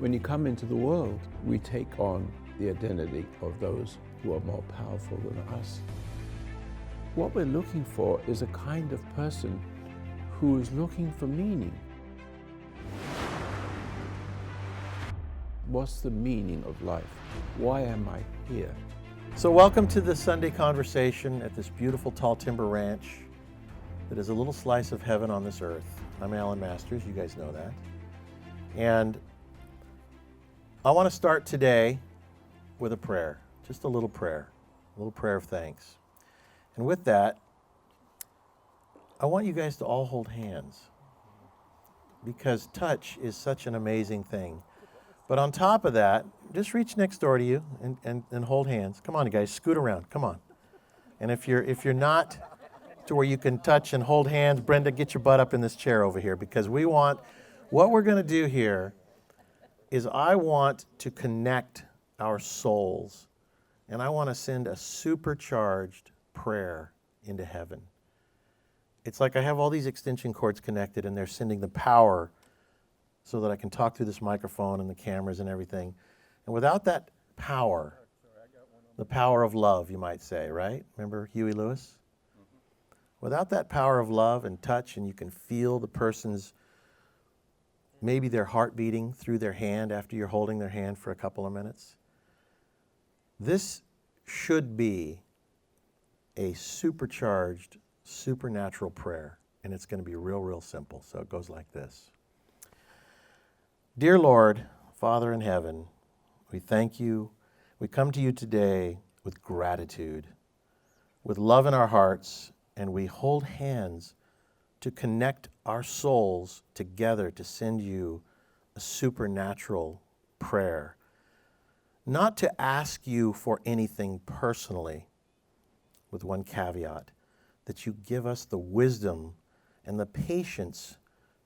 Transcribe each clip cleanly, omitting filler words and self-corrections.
When you come into the world, we take on the identity of those who are more powerful than us. What we're looking for is a kind of person who is looking for meaning. What's the meaning of life? Why am I here? So welcome to the Sunday conversation at this beautiful Tall Timber Ranch that is a little slice of heaven on this earth. I'm Alan Masters, you guys know that. And I want to start today with a prayer, just a little prayer of thanks. And with that, I want you guys to all hold hands, because touch is such an amazing thing. But on top of that, just reach next door to you and hold hands. Come on, you guys, scoot around, come on. And if you're not to where you can touch and hold hands, Brenda, get your butt up in this chair over here, because what we're going to do here is I want to connect our souls, and I want to send a supercharged prayer into heaven. It's like I have all these extension cords connected, and they're sending the power so that I can talk through this microphone and the cameras and everything. And without that power, the power of love, you might say, right? Remember Huey Lewis? Without that power of love and touch, and you can feel the person's, maybe their heart beating through their hand after you're holding their hand for a couple of minutes. This should be a supercharged, supernatural prayer, and it's going to be real simple. So it goes like this. Dear Lord, Father in heaven, we thank you. We come to you today with gratitude, with love in our hearts, and we hold hands to connect our souls together to send you a supernatural prayer. Not to ask you for anything personally, with one caveat, that you give us the wisdom and the patience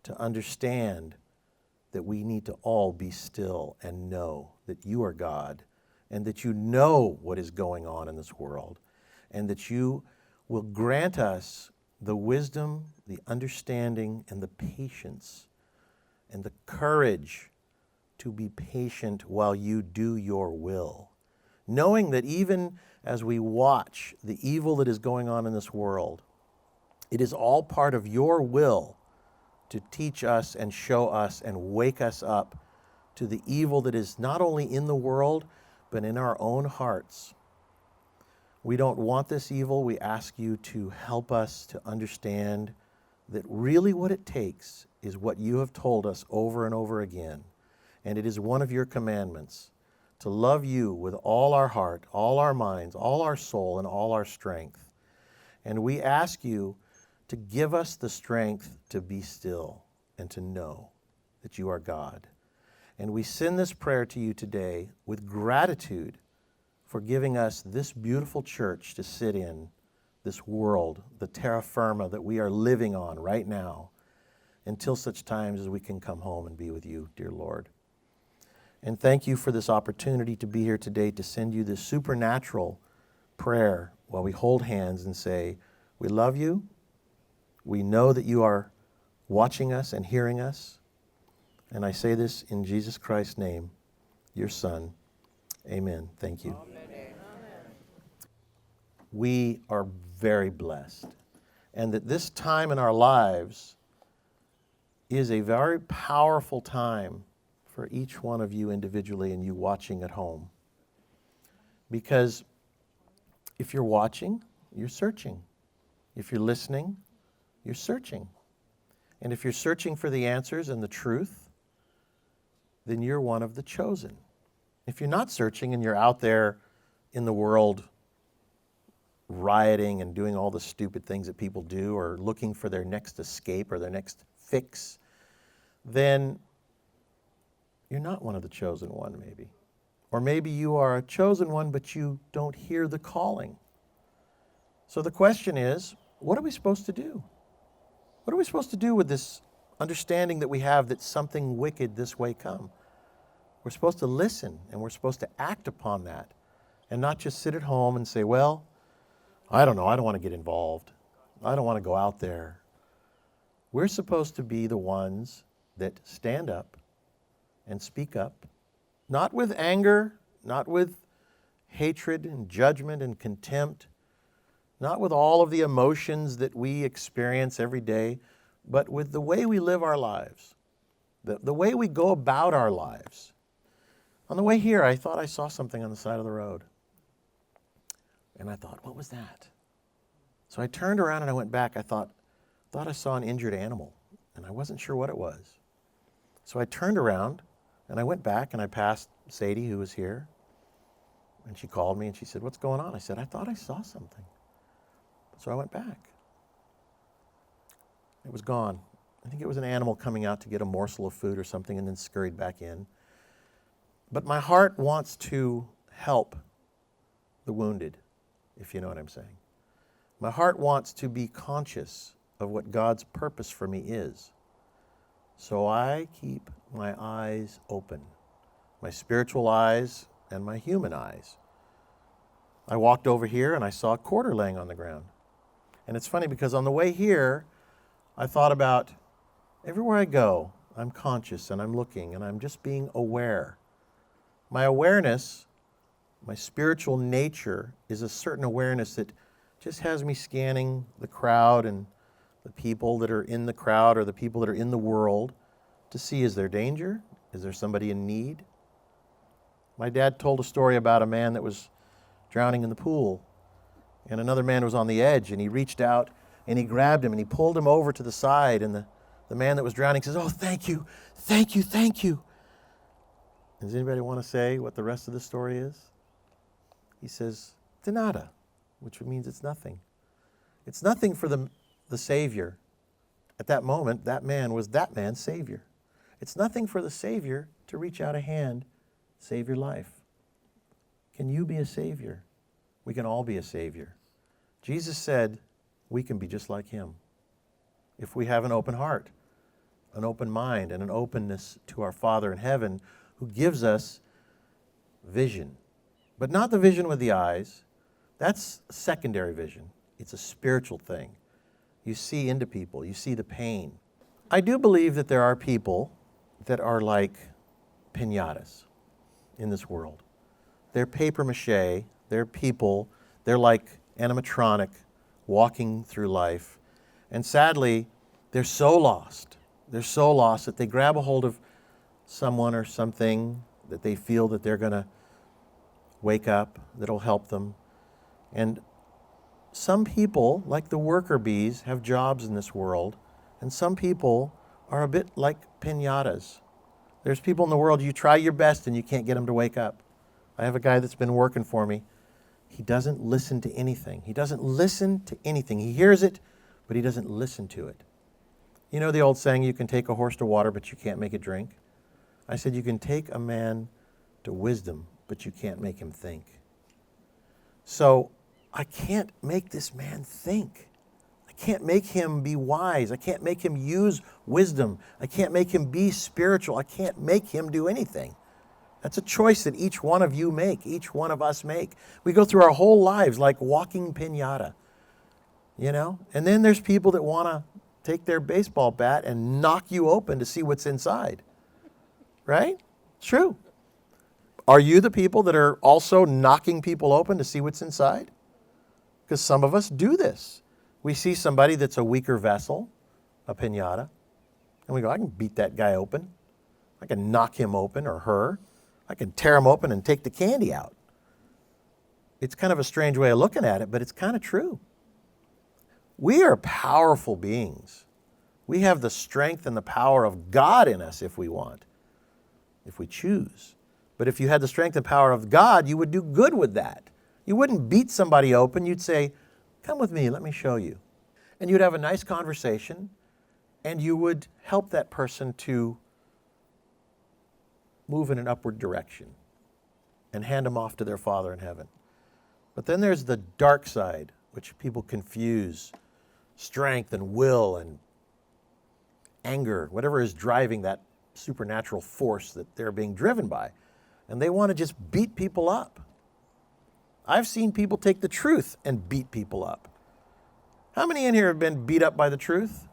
to understand that we need to all be still and know that you are God, and that you know what is going on in this world, and that you will grant us the wisdom, the understanding, and the patience, and the courage to be patient while you do your will. Knowing that even as we watch the evil that is going on in this world, it is all part of your will to teach us and show us and wake us up to the evil that is not only in the world, but in our own hearts. We don't want this evil. We ask you to help us to understand that really what it takes is what you have told us over and over again. And it is one of your commandments, to love you with all our heart, all our minds, all our soul, and all our strength. And we ask you to give us the strength to be still and to know that you are God. And we send this prayer to you today with gratitude for giving us this beautiful church to sit in, this world, the terra firma that we are living on right now, until such times as we can come home and be with you, dear Lord. And thank you for this opportunity to be here today to send you this supernatural prayer while we hold hands and say, we love you. We know that you are watching us and hearing us. And I say this in Jesus Christ's name, your Son. Amen. Thank you. Amen. We are very blessed, and that this time in our lives is a very powerful time for each one of you individually and you watching at home. Because if you're watching, you're searching. If you're listening, you're searching. And if you're searching for the answers and the truth, then you're one of the chosen. If you're not searching and you're out there in the world rioting and doing all the stupid things that people do, or looking for their next escape or their next fix, then you're not one of the chosen one, maybe. Or maybe you are a chosen one, but you don't hear the calling. So the question is, what are we supposed to do? What are we supposed to do with this understanding that we have that something wicked this way come? We're supposed to listen, and we're supposed to act upon that, and not just sit at home and say, well, I don't know, I don't want to get involved. I don't want to go out there. We're supposed to be the ones that stand up and speak up, not with anger, not with hatred and judgment and contempt, not with all of the emotions that we experience every day, but with the way we live our lives, the way we go about our lives. On the way here, I thought I saw something on the side of the road. And I thought, what was that? So I turned around and I went back. I thought I saw an injured animal, and I wasn't sure what it was. So I turned around and I went back and I passed Sadie, who was here, and she called me and she said, what's going on? I said, I thought I saw something. So I went back. It was gone. I think it was an animal coming out to get a morsel of food or something and then scurried back in. But my heart wants to help the wounded, if you know what I'm saying. My heart wants to be conscious of what God's purpose for me is. So I keep my eyes open, my spiritual eyes and my human eyes. I walked over here and I saw a quarter laying on the ground. And it's funny because on the way here, I thought about everywhere I go, I'm conscious and I'm looking and I'm just being aware. My awareness, my spiritual nature is a certain awareness that just has me scanning the crowd and the people that are in the crowd or the people that are in the world to see, is there danger? Is there somebody in need? My dad told a story about a man that was drowning in the pool, and another man was on the edge, and he reached out and he grabbed him and he pulled him over to the side, and the man that was drowning says, oh, thank you, thank you, thank you. Does anybody want to say what the rest of the story is? He says, de nada, which means it's nothing. It's nothing for the Savior. At that moment, that man was that man's Savior. It's nothing for the Savior to reach out a hand, save your life. Can you be a Savior? We can all be a Savior. Jesus said we can be just like Him if we have an open heart, an open mind, and an openness to our Father in heaven, who gives us vision. But not the vision with the eyes. That's secondary vision. It's a spiritual thing. You see into people. You see the pain. I do believe that there are people that are like piñatas in this world. They're paper mache. They're people. They're like animatronic walking through life. And sadly, they're so lost. They're so lost that they grab a hold of someone or something that they feel that they're going to wake up, that'll help them. And some people, like the worker bees, have jobs in this world, and some people are a bit like piñatas. There's people in the world, you try your best and you can't get them to wake up. I have a guy that's been working for me. He doesn't listen to anything. He doesn't listen to anything. He hears it, but he doesn't listen to it. You know the old saying, you can take a horse to water, but you can't make it drink? I said, you can take a man to wisdom, but you can't make him think. So I can't make this man think. I can't make him be wise. I can't make him use wisdom. I can't make him be spiritual. I can't make him do anything. That's a choice that each one of you make, each one of us make. We go through our whole lives like walking piñata, you know? And then there's people that want to take their baseball bat and knock you open to see what's inside. Right? It's true. Are you the people that are also knocking people open to see what's inside? Because some of us do this. We see somebody that's a weaker vessel, a piñata, and we go, I can beat that guy open. I can knock him open or her. I can tear him open and take the candy out. It's kind of a strange way of looking at it, but it's kind of true. We are powerful beings. We have the strength and the power of God in us if we want, if we choose. But if you had the strength and power of God, you would do good with that. You wouldn't beat somebody open. You'd say, come with me, let me show you. And you'd have a nice conversation, and you would help that person to move in an upward direction and hand them off to their Father in heaven. But then there's the dark side, which people confuse strength and will and anger, whatever is driving that supernatural force that they're being driven by. And they want to just beat people up. I've seen people take the truth and beat people up. How many in here have been beat up by the truth?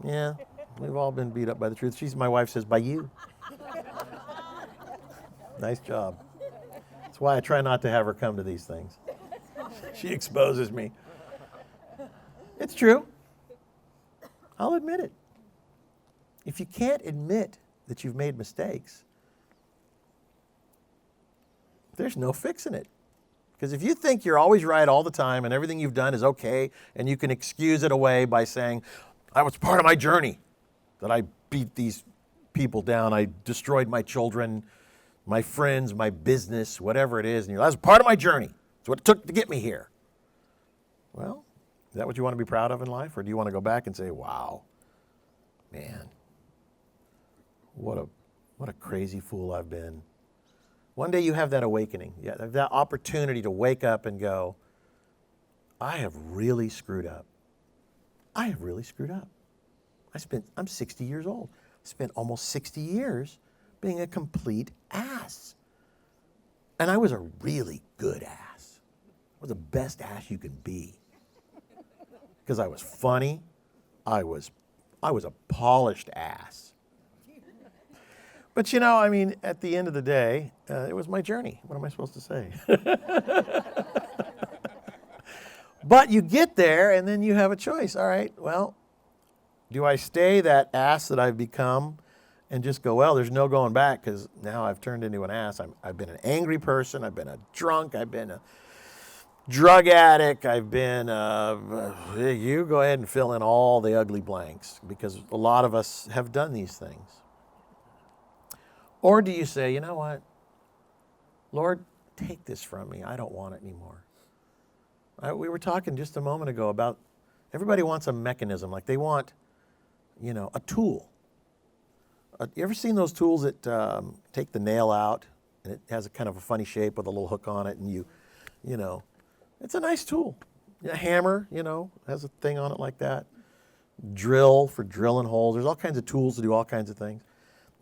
Yeah, we've all been beat up by the truth. My wife says, by you. Nice job. That's why I try not to have her come to these things. She exposes me. It's true. I'll admit it. If you can't admit that you've made mistakes, there's no fixing it. Because if you think you're always right all the time and everything you've done is okay, and you can excuse it away by saying, I was part of my journey, that I beat these people down, I destroyed my children, my friends, my business, whatever it is, and that's part of my journey. It's what it took to get me here. Well, is that what you want to be proud of in life? Or do you want to go back and say, wow, man, what a crazy fool I've been. One day you have that awakening, that opportunity to wake up and go, I have really screwed up. I have really screwed up. I'm 60 years old. I spent almost 60 years being a complete ass. And I was a really good ass. I was the best ass you could be. Because I was funny. I was a polished ass. But at the end of the day, it was my journey. What am I supposed to say? But you get there and then you have a choice. All right, well, do I stay that ass that I've become and just go, well, there's no going back because now I've turned into an ass. I've been an angry person. I've been a drunk. I've been a drug addict. I've been, you go ahead and fill in all the ugly blanks because a lot of us have done these things. Or do you say, you know what? Lord, take this from me. I don't want it anymore. We were talking just a moment ago about everybody wants a mechanism. Like they want, a tool. You ever seen those tools that take the nail out and it has a kind of a funny shape with a little hook on it and it's a nice tool. A hammer, has a thing on it like that. Drill for drilling holes. There's all kinds of tools to do all kinds of things.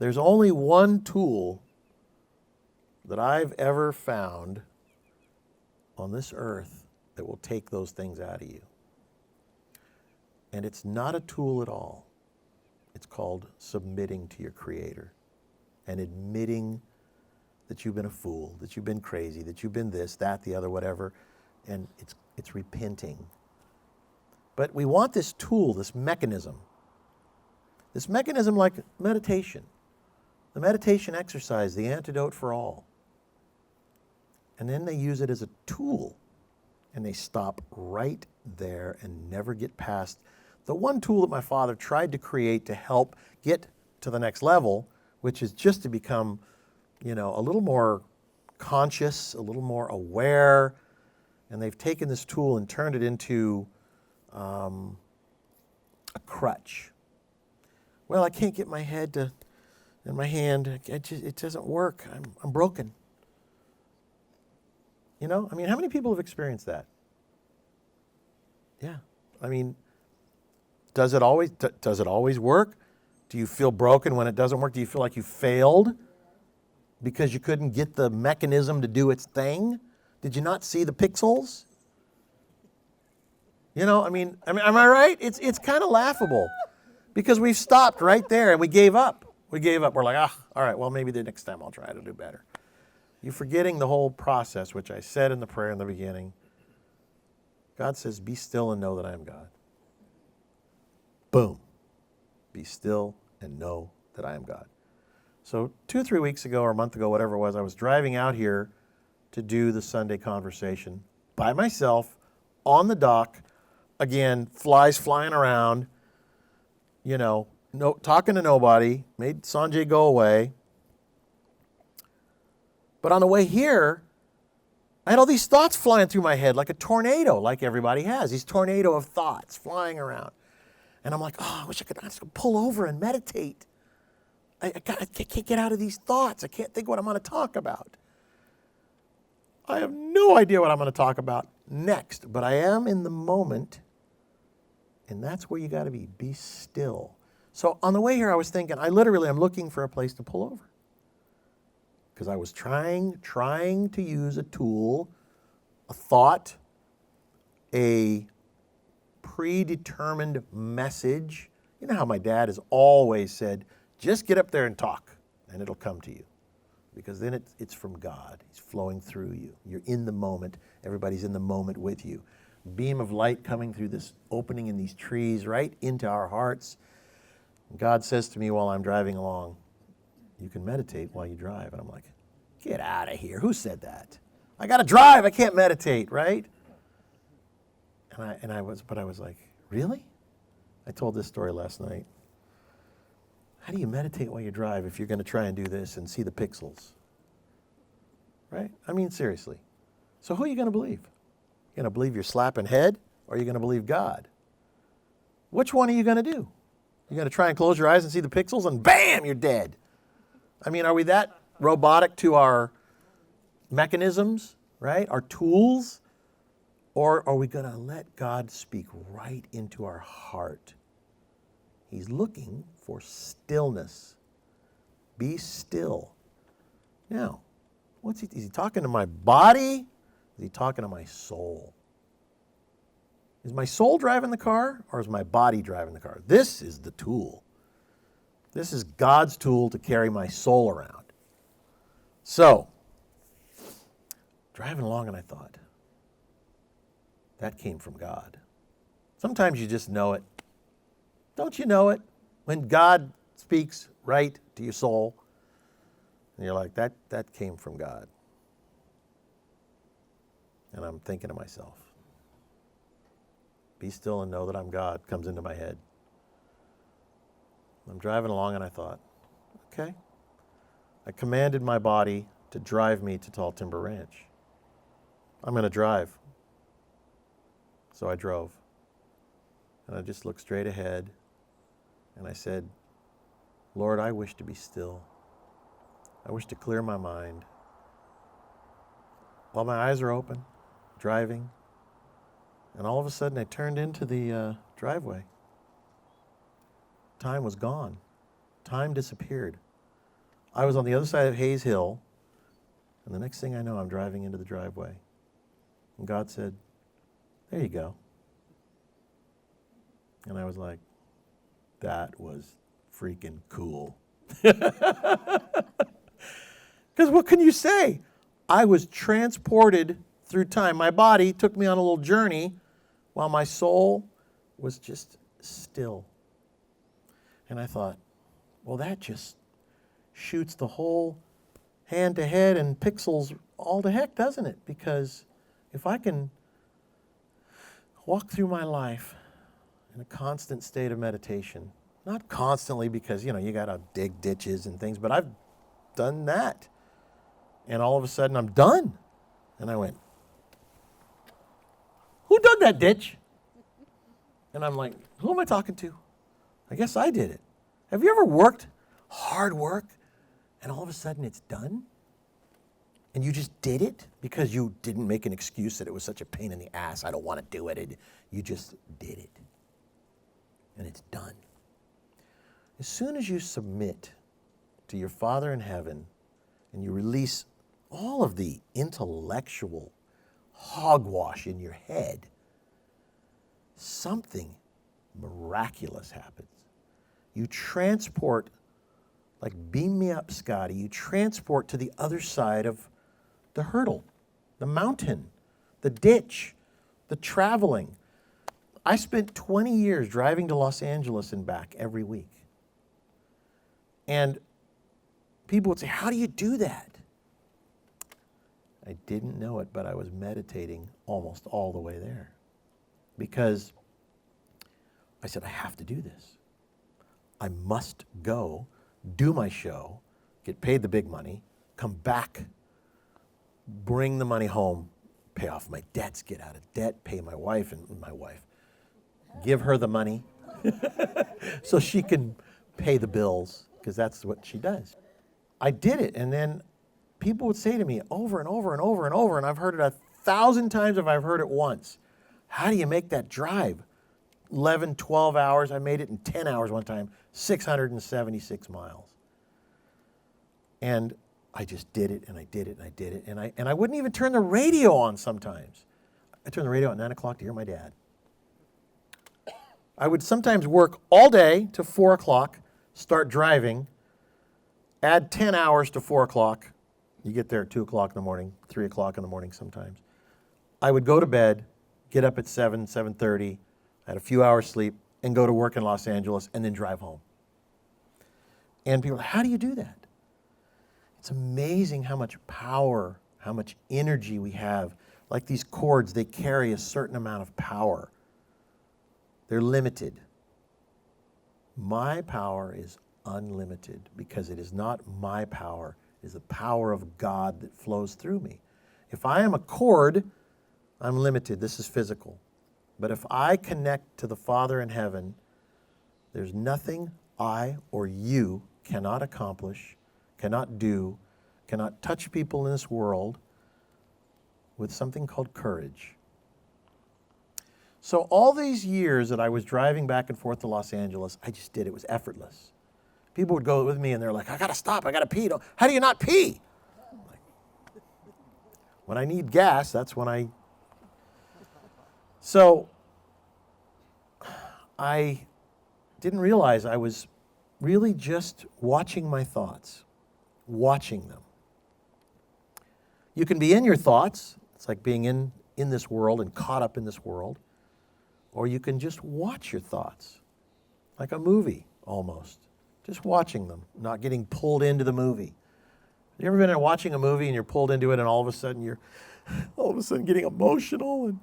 There's only one tool that I've ever found on this earth that will take those things out of you. And it's not a tool at all. It's called submitting to your Creator and admitting that you've been a fool, that you've been crazy, that you've been this, that, the other, whatever. And it's repenting. But we want this tool, this mechanism like meditation. The meditation exercise, the antidote for all. And then they use it as a tool. And they stop right there and never get past the one tool that my father tried to create to help get to the next level, which is just to become, a little more conscious, a little more aware. And they've taken this tool and turned it into a crutch. Well, I can't get my head in my hand. It doesn't work. I'm broken. How many people have experienced that? Yeah. Does it always work? Do you feel broken when it doesn't work? Do you feel like you failed because you couldn't get the mechanism to do its thing? Did you not see the pixels? Am I right? It's kind of laughable because we've stopped right there and we gave up. We're like, all right, well, maybe the next time I'll try to do better. You're forgetting the whole process, which I said in the prayer in the beginning. God says, be still and know that I am God. Boom. Be still and know that I am God. So 2 or 3 weeks ago or a month ago, whatever it was, I was driving out here to do the Sunday conversation by myself on the dock. Again, flies flying around, talking to nobody, made Sanjay go away. But on the way here, I had all these thoughts flying through my head like a tornado, like everybody has, these tornado of thoughts flying around. And I'm like, I wish I could just pull over and meditate. I can't get out of these thoughts. I can't think what I'm going to talk about. I have no idea what I'm going to talk about next, but I am in the moment, and that's where you got to be. Be still. So on the way here, I was thinking, I'm looking for a place to pull over. Because I was trying to use a tool, a thought, a predetermined message. You know how my dad has always said, just get up there and talk, and it'll come to you. because then it's from God. He's flowing through you. You're in the moment. Everybody's in the moment with you. Beam of light coming through this opening in these trees right into our hearts. God says to me while I'm driving along, you can meditate while you drive. And I'm like, get out of here. Who said that? I got to drive. I can't meditate, right? And I was like, really? I told this story last night. How do you meditate while you drive if you're going to try and do this and see the pixels? Right? I mean, seriously. So who are you going to believe? You going to believe your slapping head, or are you going to believe God? Which one are you going to do? You're going to try and close your eyes and see the pixels and bam, you're dead. I mean, are we that robotic to our mechanisms, right? Our tools? Or are we going to let God speak right into our heart? He's looking for stillness. Be still. Now, is he talking to my body? Is he talking to my soul? Is my soul driving the car, or is my body driving the car? This is the tool. This is God's tool to carry my soul around. So, driving along, and I thought, that came from God. Sometimes you just know it. Don't you know it? When God speaks right to your soul, and you're like, that came from God. And I'm thinking to myself, be still and know that I'm God, comes into my head. I'm driving along and I thought, okay. I commanded my body to drive me to Tall Timber Ranch. I'm going to drive. So I drove. And I just looked straight ahead and I said, Lord, I wish to be still. I wish to clear my mind. While my eyes are open, driving, and all of a sudden I turned into the driveway. Time was gone. Time disappeared. I was on the other side of Hayes Hill, and the next thing I know, I'm driving into the driveway. And God said, there you go. And I was like, that was freaking cool. Because what can you say? I was transported through time. My body took me on a little journey while my soul was just still. And I thought, well, that just shoots the whole hand to head and pixels all to heck, doesn't it? Because if I can walk through my life in a constant state of meditation, not constantly because, you got to dig ditches and things, but I've done that. And all of a sudden I'm done. And I went, who dug that ditch? And I'm like, who am I talking to? I guess I did it. Have you ever worked hard work and all of a sudden it's done? And you just did it because you didn't make an excuse that it was such a pain in the ass. I don't want to do it. You just did it. And it's done. As soon as you submit to your Father in heaven and you release all of the intellectual hogwash in your head, something miraculous happens. You transport, like beam me up, Scotty, you transport to the other side of the hurdle, the mountain, the ditch, the traveling. I spent 20 years driving to Los Angeles and back every week. And people would say, how do you do that? I didn't know it, but I was meditating almost all the way there. Because I said, I have to do this. I must go, do my show, get paid the big money, come back, bring the money home, pay off my debts, get out of debt, pay my wife, give her the money so she can pay the bills, because that's what she does. I did it, and then people would say to me over and over and over and over, and I've heard it 1,000 times if I've heard it once, how do you make that drive? 11, 12 hours. I made it in 10 hours one time, 676 miles. And I just did it, and I did it, and I did it, and I wouldn't even turn the radio on sometimes. I turned the radio on at 9 o'clock to hear my dad. I would sometimes work all day to 4 o'clock, start driving, add 10 hours to 4 o'clock, You get there at 2 o'clock in the morning, 3 o'clock in the morning sometimes. I would go to bed, get up at 7, 7:30, had a few hours sleep, and go to work in Los Angeles and then drive home. And people are like, how do you do that? It's amazing how much power, how much energy we have. Like these cords, they carry a certain amount of power. They're limited. My power is unlimited because it is not my power. It is the power of God that flows through me. If I am a cord, I'm limited. This is physical. But if I connect to the Father in heaven, there's nothing I or you cannot accomplish, cannot do, cannot touch people in this world with something called courage. So all these years that I was driving back and forth to Los Angeles, I just did. It was effortless. People would go with me and they're like, I got to stop. I got to pee. How do you not pee? Like, when I need gas, that's when I... So I didn't realize I was really just watching my thoughts, watching them. You can be in your thoughts. It's like being in this world and caught up in this world. Or you can just watch your thoughts, like a movie almost. Just watching them, not getting pulled into the movie. Have you ever been watching a movie and you're pulled into it and all of a sudden you're getting emotional and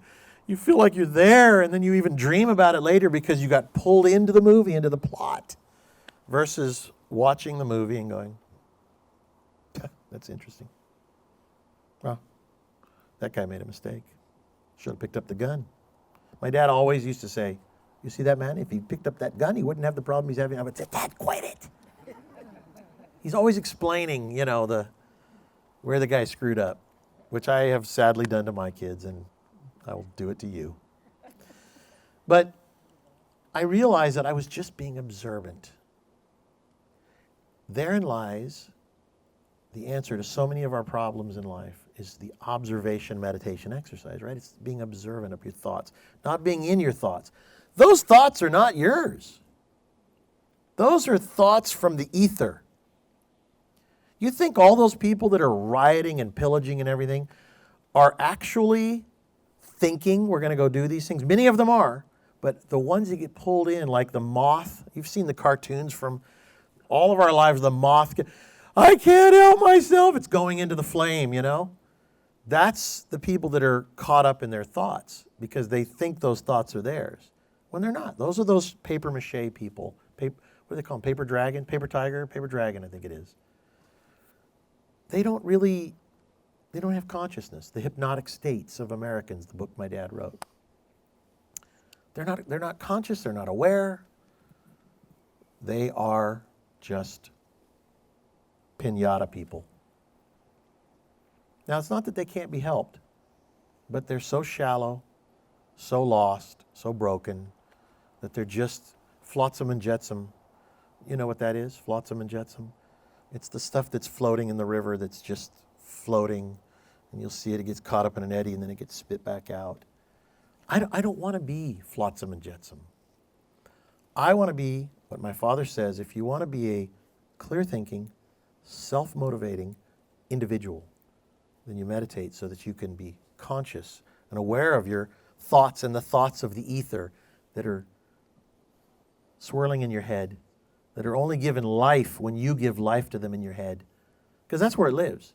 you feel like you're there and then you even dream about it later because you got pulled into the movie, into the plot, versus watching the movie and going, that's interesting. Well, that guy made a mistake. Should have picked up the gun. My dad always used to say, you see that man? If he picked up that gun, he wouldn't have the problem he's having. I would say, Dad, quit it. He's always explaining, where the guy screwed up, which I have sadly done to my kids, and I will do it to you. But I realized that I was just being observant. Therein lies the answer to so many of our problems in life, is the observation meditation exercise, right? It's being observant of your thoughts, not being in your thoughts. Those thoughts are not yours. Those are thoughts from the ether. You think all those people that are rioting and pillaging and everything are actually thinking we're going to go do these things? Many of them are, but the ones that get pulled in, like the moth, you've seen the cartoons from all of our lives, the moth, I can't help myself, it's going into the flame, That's the people that are caught up in their thoughts because they think those thoughts are theirs when they're not. Those are those paper mache people. What do they call them? Paper dragon? Paper tiger? Paper dragon, I think it is. They don't have consciousness. The hypnotic states of Americans, the book my dad wrote. They're not conscious, they're not aware. They are just piñata people. Now, it's not that they can't be helped, but they're so shallow, so lost, so broken, that they're just flotsam and jetsam. You know what that is, flotsam and jetsam? It's the stuff that's floating in the river that's just floating, and you'll see it gets caught up in an eddy, and then it gets spit back out. I don't want to be flotsam and jetsam. I want to be what my father says, if you want to be a clear-thinking, self-motivating individual, then you meditate so that you can be conscious and aware of your thoughts and the thoughts of the ether that are swirling in your head, that are only given life when you give life to them in your head. Because that's where it lives.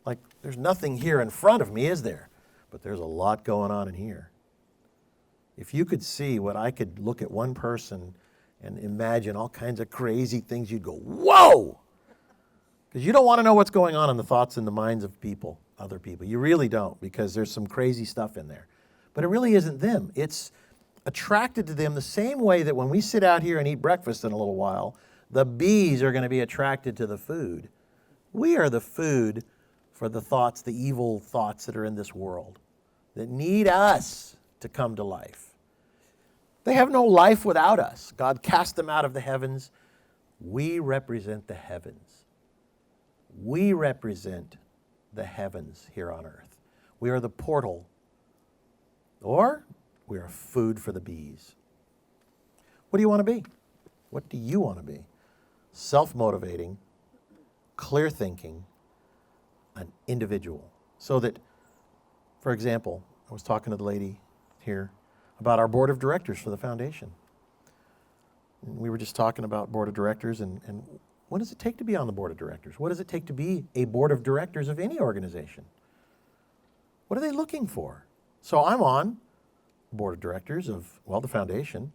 Like, there's nothing here in front of me, is there? But there's a lot going on in here. If you could see what I could look at one person and imagine all kinds of crazy things, you'd go, whoa! Because you don't want to know what's going on in the thoughts and the minds of people, other people. You really don't, because there's some crazy stuff in there. But it really isn't them. It's attracted to them the same way that when we sit out here and eat breakfast in a little while, the bees are going to be attracted to the food. We are the food for the thoughts, the evil thoughts that are in this world, that need us to come to life. They have no life without us. God cast them out of the heavens. We represent the heavens. We represent the heavens here on earth. We are the portal, or we are food for the bees. What do you want to be? What do you want to be? Self-motivating, clear thinking, an individual. So that, for example, I was talking to the lady here about our board of directors for the foundation. And we were just talking about board of directors and what does it take to be on the board of directors? What does it take to be a board of directors of any organization? What are they looking for? So I'm on the board of directors of, well, the foundation,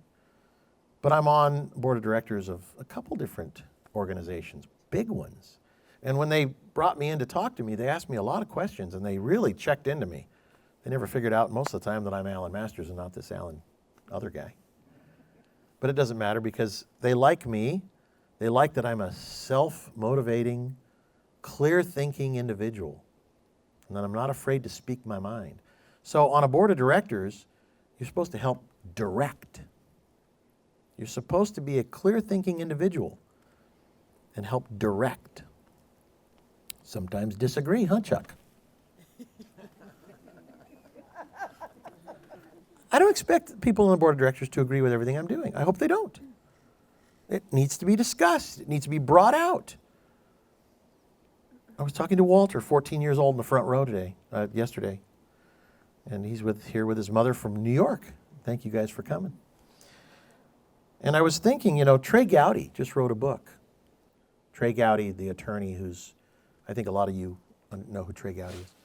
but I'm on board of directors of a couple different organizations, big ones. And when they brought me in to talk to me, they asked me a lot of questions and they really checked into me. They never figured out most of the time that I'm Alan Masters and not this Alan other guy. But it doesn't matter because they like me. They like that I'm a self-motivating, clear-thinking individual and that I'm not afraid to speak my mind. So on a board of directors, you're supposed to help direct. You're supposed to be a clear-thinking individual and help direct. Sometimes disagree, huh, Chuck? I don't expect people on the board of directors to agree with everything I'm doing. I hope they don't. It needs to be discussed. It needs to be brought out. I was talking to Walter, 14 years old, in the front row yesterday. And he's here with his mother from New York. Thank you guys for coming. And I was thinking, Trey Gowdy just wrote a book. Trey Gowdy, the attorney who's, I think a lot of you know who Trey Gowdy is.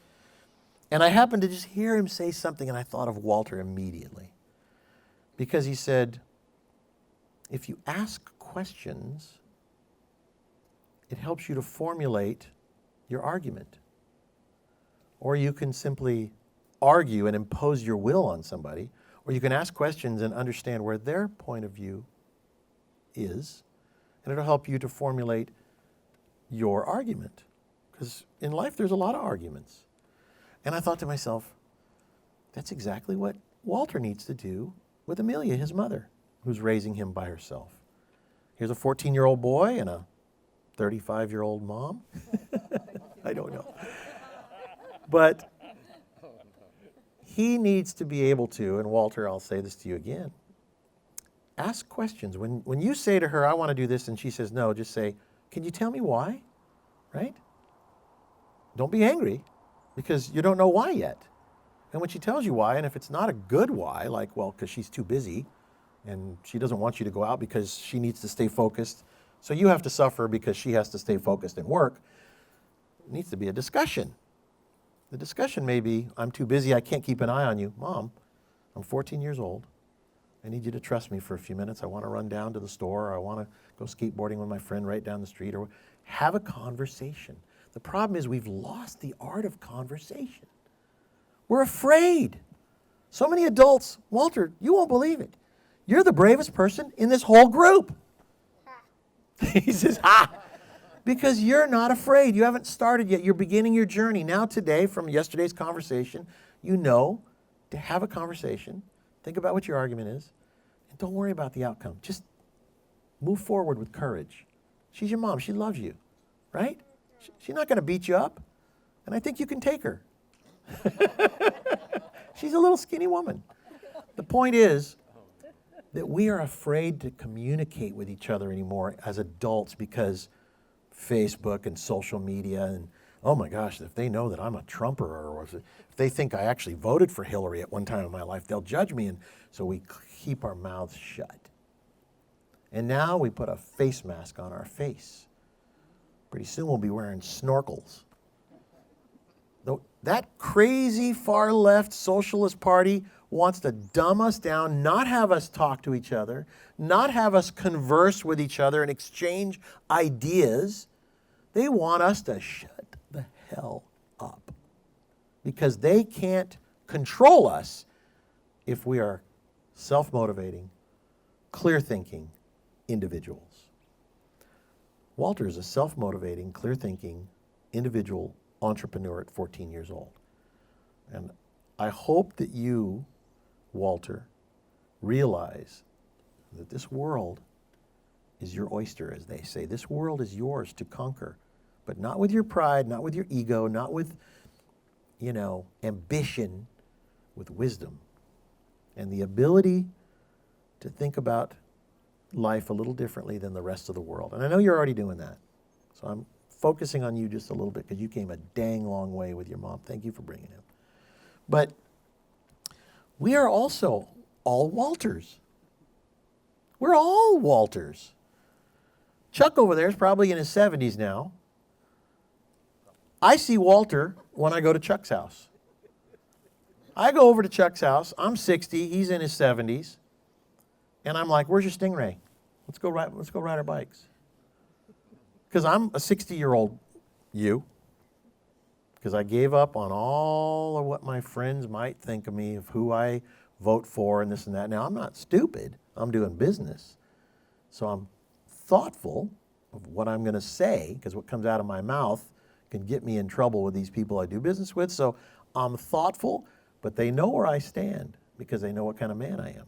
And I happened to just hear him say something, and I thought of Walter immediately. Because he said, if you ask questions, it helps you to formulate your argument. Or you can simply argue and impose your will on somebody, or you can ask questions and understand where their point of view is, and it'll help you to formulate your argument. Because in life, there's a lot of arguments. And I thought to myself, that's exactly what Walter needs to do with Amelia, his mother, who's raising him by herself. Here's a 14-year-old boy and a 35-year-old mom. I don't know. But he needs to be able to, and Walter, I'll say this to you again, ask questions. When you say to her, I want to do this, and she says no, just say, can you tell me why? Right? Don't be angry, because you don't know why yet. And when she tells you why, and if it's not a good why, like, well, because she's too busy, and she doesn't want you to go out because she needs to stay focused, so you have to suffer because she has to stay focused and work, it needs to be a discussion. The discussion may be, I'm too busy, I can't keep an eye on you. Mom, I'm 14 years old. I need you to trust me for a few minutes. I want to run down to the store, or I want to go skateboarding with my friend right down the street, or have a conversation. The problem is we've lost the art of conversation. We're afraid. So many adults, Walter, you won't believe it. You're the bravest person in this whole group. He says, because you're not afraid. You haven't started yet. You're beginning your journey. Now today, from yesterday's conversation, you know to have a conversation. Think about what your argument is. And don't worry about the outcome. Just move forward with courage. She's your mom. She loves you, right? She's not going to beat you up. And I think you can take her. She's a little skinny woman. The point is that we are afraid to communicate with each other anymore as adults because Facebook and social media and, oh my gosh, if they know that I'm a Trumper, or if they think I actually voted for Hillary at one time in my life, they'll judge me. And so we keep our mouths shut. And now we put a face mask on our face. Pretty soon we'll be wearing snorkels. That crazy far left socialist party wants to dumb us down, not have us talk to each other, not have us converse with each other and exchange ideas. They want us to shut the hell up because they can't control us if we are self-motivating, clear-thinking individuals. Walter is a self-motivating, clear-thinking individual entrepreneur at 14 years old. And I hope that you, Walter, realize that this world is your oyster, as they say. This world is yours to conquer, but not with your pride, not with your ego, not with, ambition, with wisdom and the ability to think about life a little differently than the rest of the world. And I know you're already doing that. So I'm focusing on you just a little bit because you came a dang long way with your mom. Thank you for bringing him. But we are also all Walters. We're all Walters. Chuck over there is probably in his 70s now. I see Walter when I go to Chuck's house. I go over to Chuck's house. I'm 60. He's in his 70s. And I'm like, where's your Stingray? Let's go ride our bikes. Because I'm a 60-year-old you. Because I gave up on all of what my friends might think of me, of who I vote for and this and that. Now, I'm not stupid. I'm doing business. So I'm thoughtful of what I'm going to say, because what comes out of my mouth can get me in trouble with these people I do business with. So I'm thoughtful, but they know where I stand because they know what kind of man I am.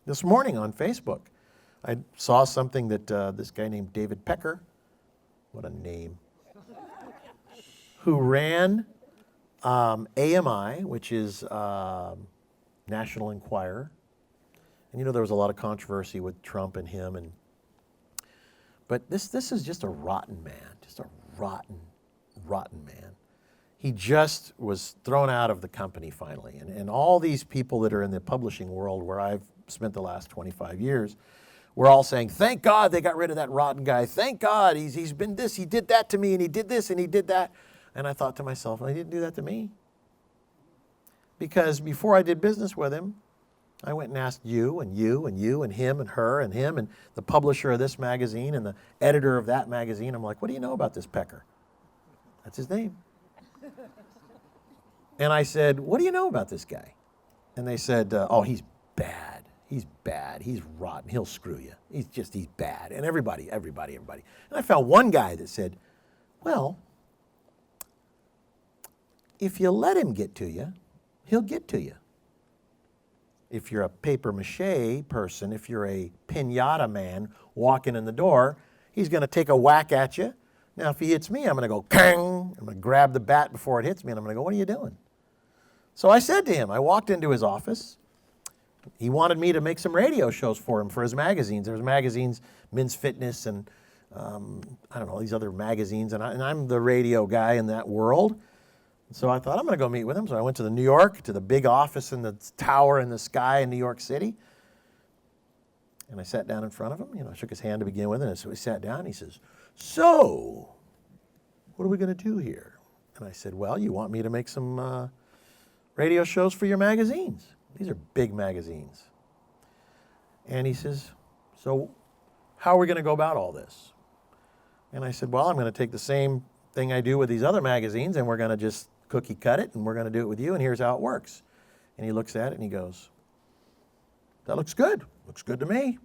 This morning on Facebook, I saw something that this guy named David Pecker, what a name, who ran AMI, which is National Enquirer. And you know there was a lot of controversy with Trump and him, but this is just a rotten man, just a rotten man. He just was thrown out of the company finally. And all these people that are in the publishing world where I've spent the last 25 years, we're all saying, thank God they got rid of that rotten guy. Thank God he's been this, he did that to me, and he did this, and he did that. And I thought to myself, well, he didn't do that to me. Because before I did business with him, I went and asked you and you and you and him and her and him and the publisher of this magazine and the editor of that magazine. I'm like, what do you know about this Pecker? That's his name. And I said, what do you know about this guy? And they said, oh, he's bad. He's bad. He's rotten. He'll screw you. He's bad. And everybody. And I found one guy that said, well, if you let him get to you, he'll get to you. If you're a papier-mâché person, if you're a piñata man walking in the door, he's going to take a whack at you. Now, if he hits me, I'm going to go, kang! I'm going to grab the bat before it hits me, and I'm going to go, what are you doing? So I said to him, I walked into his office. He wanted me to make some radio shows for him for his magazines. There's magazines, Men's Fitness, and I don't know, these other magazines, and I'm the radio guy in that world. So I thought, I'm going to go meet with him. So I went to New York, to the big office in the tower in the sky in New York City. And I sat down in front of him. I shook his hand to begin with. And so he sat down and he says, so, what are we going to do here? And I said, well, you want me to make some radio shows for your magazines. These are big magazines. And he says, so how are we going to go about all this? And I said, well, I'm going to take the same thing I do with these other magazines, and we're going to just cookie cut it, and we're going to do it with you, and here's how it works. And he looks at it, and he goes, that looks good. Looks good to me.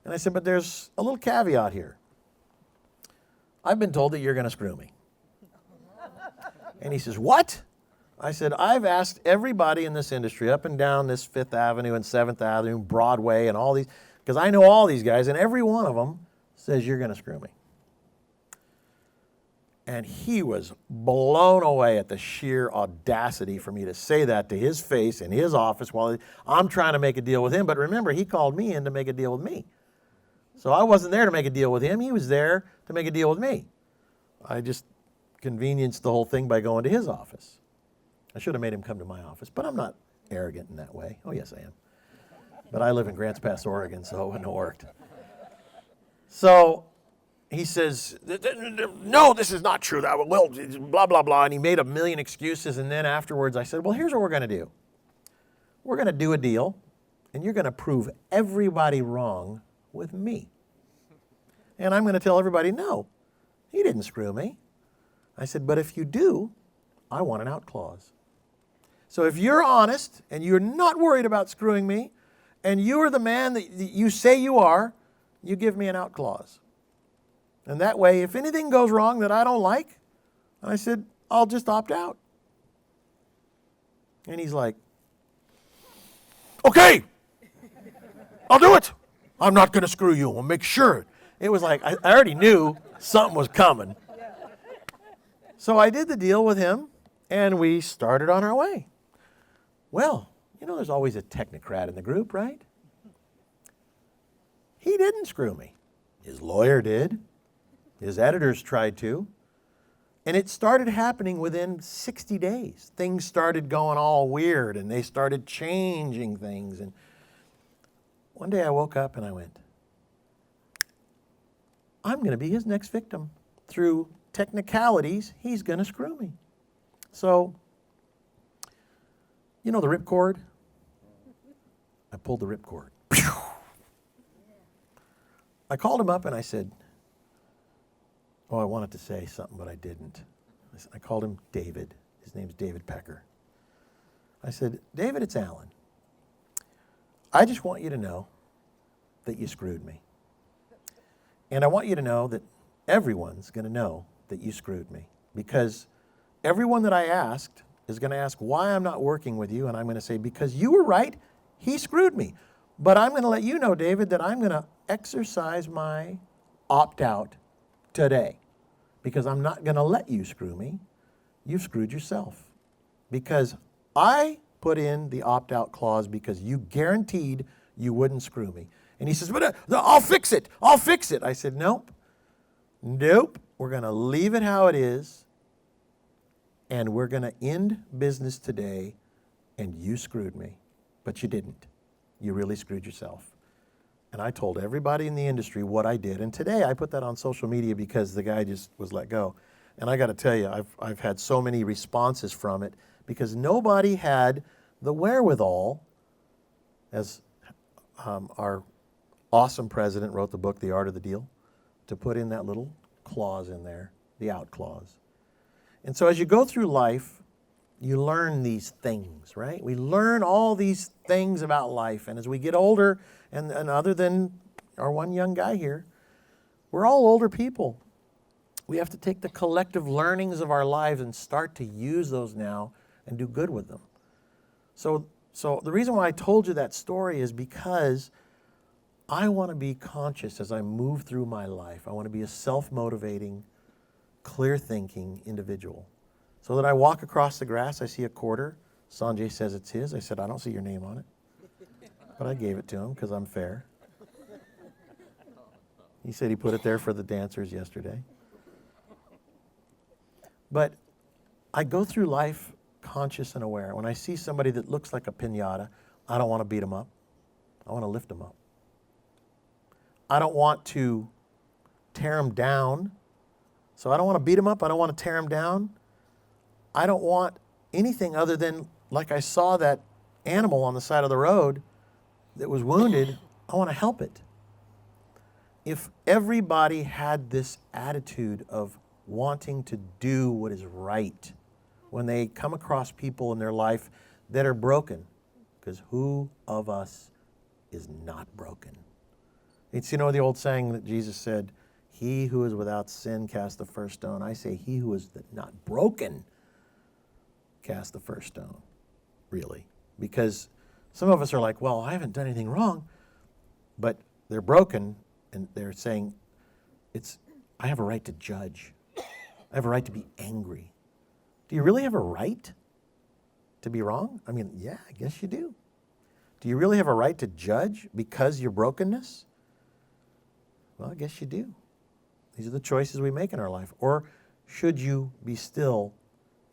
And I said, but there's a little caveat here. I've been told that you're going to screw me. And he says, what? I said, I've asked everybody in this industry up and down this 5th Avenue and 7th Avenue, Broadway, and all these, because I know all these guys, and every one of them says you're going to screw me. And he was blown away at the sheer audacity for me to say that to his face in his office while I'm trying to make a deal with him. But remember, he called me in to make a deal with me. So I wasn't there to make a deal with him. He was there to make a deal with me. I just convenienced the whole thing by going to his office. I should have made him come to my office, but I'm not arrogant in that way. Oh, yes, I am. But I live in Grants Pass, Oregon, so it wouldn't have worked. So he says, no, this is not true. That well, blah, blah, blah. And he made a million excuses. And then afterwards I said, well, here's what we're going to do. We're going to do a deal, and you're going to prove everybody wrong with me. And I'm going to tell everybody, no, he didn't screw me. I said, but if you do, I want an out clause. So if you're honest and you're not worried about screwing me, and you're the man that you say you are, you give me an out clause. And that way, if anything goes wrong that I don't like, I said, I'll just opt out. And he's like, okay, I'll do it. I'm not going to screw you. I'll make sure. It was like, I already knew something was coming. So I did the deal with him, and we started on our way. Well, there's always a technocrat in the group, right? He didn't screw me. His lawyer did. His editors tried to. And it started happening within 60 days. Things started going all weird, and they started changing things. And one day I woke up and I went, I'm going to be his next victim. Through technicalities, he's going to screw me. So, you know the ripcord? I pulled the ripcord. I called him up and I said, I wanted to say something, but I didn't. I called him David. His name's David Pecker. I said, David, it's Alan. I just want you to know that you screwed me. And I want you to know that everyone's going to know that you screwed me. Because everyone that I asked is going to ask why I'm not working with you. And I'm going to say, because you were right, he screwed me. But I'm going to let you know, David, that I'm going to exercise my opt-out today. Because I'm not going to let you screw me. You've screwed yourself. Because I put in the opt-out clause because you guaranteed you wouldn't screw me. And he says, but I'll fix it. I'll fix it. I said, nope. Nope. We're going to leave it how it is. And we're going to end business today. And you screwed me. But you didn't. You really screwed yourself. And I told everybody in the industry what I did. And today I put that on social media because the guy just was let go. And I got to tell you, I've had so many responses from it because nobody had the wherewithal, as our awesome president wrote the book, The Art of the Deal, to put in that little clause in there, the out clause. And so as you go through life, you learn these things, right? We learn all these things about life. And as we get older, and other than our one young guy here, we're all older people. We have to take the collective learnings of our lives and start to use those now and do good with them. So the reason why I told you that story is because I want to be conscious as I move through my life. I want to be a self-motivating, clear-thinking individual. So that I walk across the grass, I see a quarter. Sanjay says it's his. I said, I don't see your name on it. But I gave it to him because I'm fair. He said he put it there for the dancers yesterday. But I go through life conscious and aware. When I see somebody that looks like a piñata, I don't want to beat them up. I want to lift them up. I don't want to tear them down. So I don't want to beat them up. I don't want to tear them down. I don't want anything other than, like I saw that animal on the side of the road that was wounded, I want to help it. If everybody had this attitude of wanting to do what is right when they come across people in their life that are broken, because who of us is not broken? It's, you know, the old saying that Jesus said, he who is without sin cast the first stone. I say he who is not broken cast the first stone, really. Because some of us are like, well, I haven't done anything wrong, but they're broken and they're saying, I have a right to judge. I have a right to be angry. Do you really have a right to be wrong? I mean, yeah, I guess you do. Do you really have a right to judge because of your brokenness? Well, I guess you do. These are the choices we make in our life. Or should you be still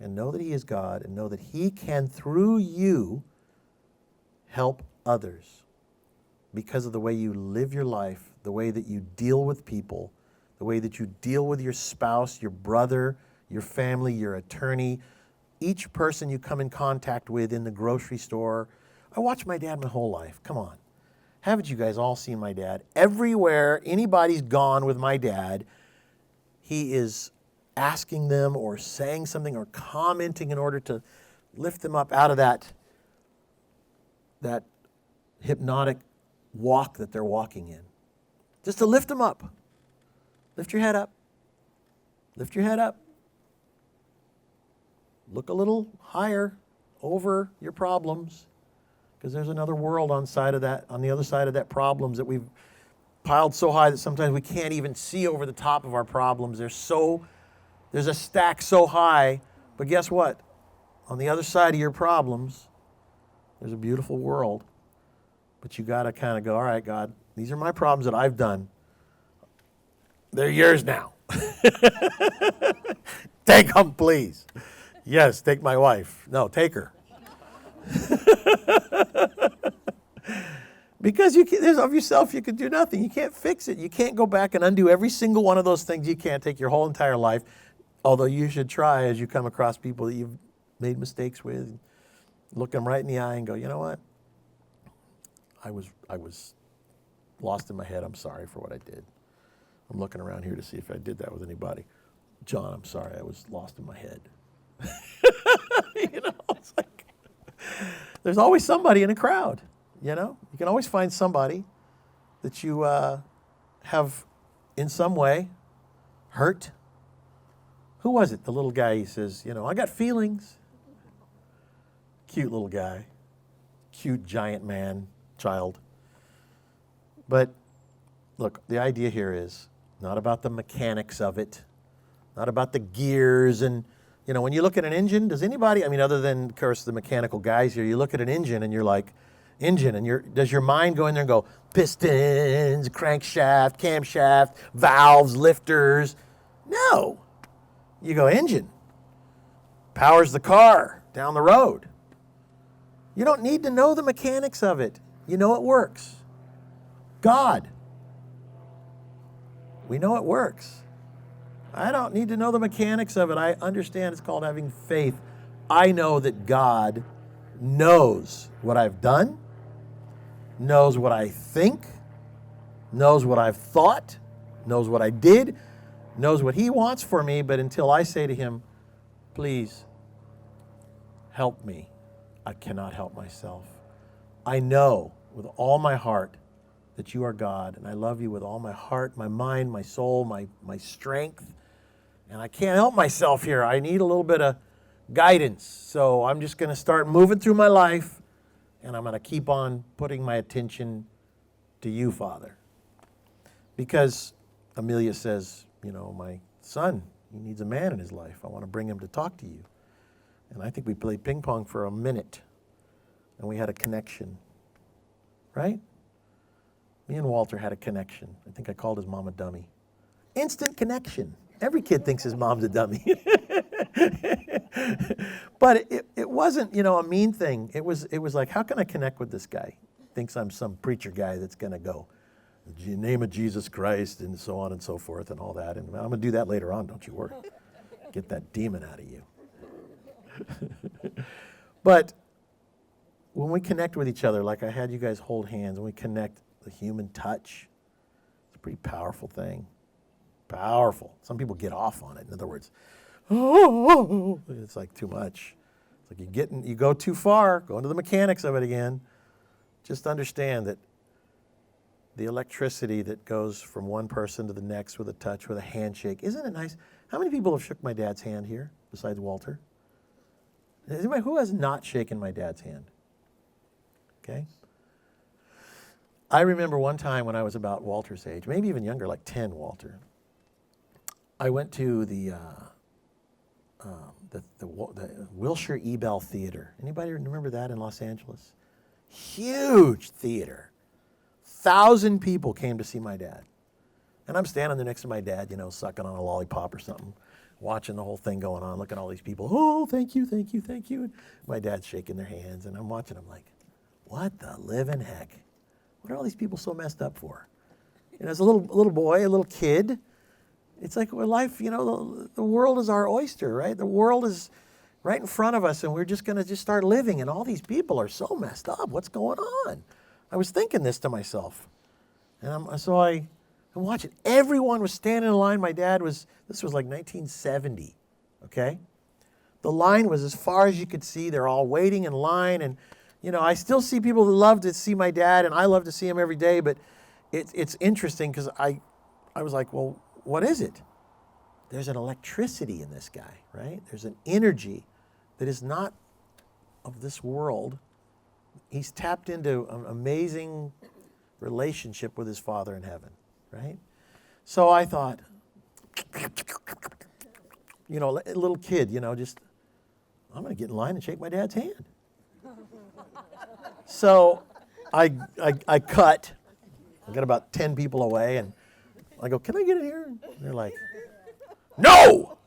and know that he is God and know that he can, through you, help others because of the way you live your life, the way that you deal with people, the way that you deal with your spouse, your brother, your family, your attorney, each person you come in contact with in the grocery store. I watched my dad my whole life. Come on. Haven't you guys all seen my dad? Everywhere anybody's gone with my dad, he is asking them or saying something or commenting in order to lift them up out of that hypnotic walk that they're walking in. Just to lift them up. Lift your head up. Lift your head up. Look a little higher over your problems, because there's another world on the other side of that problems that we've piled so high that sometimes we can't even see over the top of our problems. There's a stack so high, but guess what? On the other side of your problems, there's a beautiful world. But you got to kind of go, all right, God, these are my problems that I've done. They're yours now. Take them, please. Yes, take my wife. No, take her. Because of yourself, you can do nothing. You can't fix it. You can't go back and undo every single one of those things. You can't take your whole entire life, although you should try as you come across people that you've made mistakes with. Look them right in the eye and go, you know what? I was lost in my head. I'm sorry for what I did. I'm looking around here to see if I did that with anybody. John, I'm sorry. I was lost in my head. It's like there's always somebody in a crowd. You can always find somebody that you have in some way hurt. Who was it? The little guy, he says, I got feelings. Cute little guy. Cute giant man, child. But look, the idea here is not about the mechanics of it, not about the gears. And, when you look at an engine, does anybody, other than, of course, the mechanical guys here, you look at an engine and you're like, does your mind go in there and go, pistons, crankshaft, camshaft, valves, lifters? No. You go, engine. Powers the car down the road. You don't need to know the mechanics of it. You know it works. God. We know it works. I don't need to know the mechanics of it. I understand it's called having faith. I know that God knows what I've done, knows what I think, knows what I've thought, knows what I did, knows what He wants for me, but until I say to Him, please help me, I cannot help myself. I know with all my heart that You are God, and I love You with all my heart, my mind, my soul, my strength, and I can't help myself here. I need a little bit of guidance, so I'm just going to start moving through my life, and I'm going to keep on putting my attention to You, Father. Because Amelia says, my son, he needs a man in his life. I want to bring him to talk to You. And I think we played ping pong for a minute, and we had a connection, right? Me and Walter had a connection. I think I called his mom a dummy. Instant connection. Every kid thinks his mom's a dummy. But it wasn't, a mean thing. It was like, how can I connect with this guy? Thinks I'm some preacher guy that's going to go, in the name of Jesus Christ, and so on and so forth and all that. And I'm going to do that later on, don't you worry. Get that demon out of you. But when we connect with each other, like I had you guys hold hands, and we connect, the human touch, it's a pretty powerful thing. Powerful. Some people get off on it. In other words, it's like too much. It's like you go too far, go into the mechanics of it again. Just understand that the electricity that goes from one person to the next with a touch, with a handshake, isn't it nice? How many people have shook my dad's hand here besides Walter? Anybody who has not shaken my dad's hand? Okay. I remember one time when I was about Walter's age, maybe even younger, like 10, Walter. I went to the Wilshire Ebell Theater. Anybody remember that in Los Angeles? Huge theater. 1,000 people came to see my dad. And I'm standing there next to my dad, sucking on a lollipop or something, watching the whole thing going on, looking at all these people. Oh, thank you, thank you, thank you. And my dad's shaking their hands, and I'm watching them like, what the living heck? What are all these people so messed up for? As a little boy, a little kid, it's like life, the world is our oyster, right? The world is right in front of us, and we're just going to start living, and all these people are so messed up. What's going on? I was thinking this to myself. And I'm watching. Everyone was standing in line. This was like 1970, okay? The line was as far as you could see. They're all waiting in line, and I still see people that love to see my dad, and I love to see him every day, but it's interesting because I was like, well, what is it? There's an electricity in this guy, right? There's an energy that is not of this world. He's tapped into an amazing relationship with his Father in heaven, right? So I thought, a little kid, just, I'm going to get in line and shake my dad's hand. So I cut. I got about 10 people away, and I go, can I get in here? And they're like, no!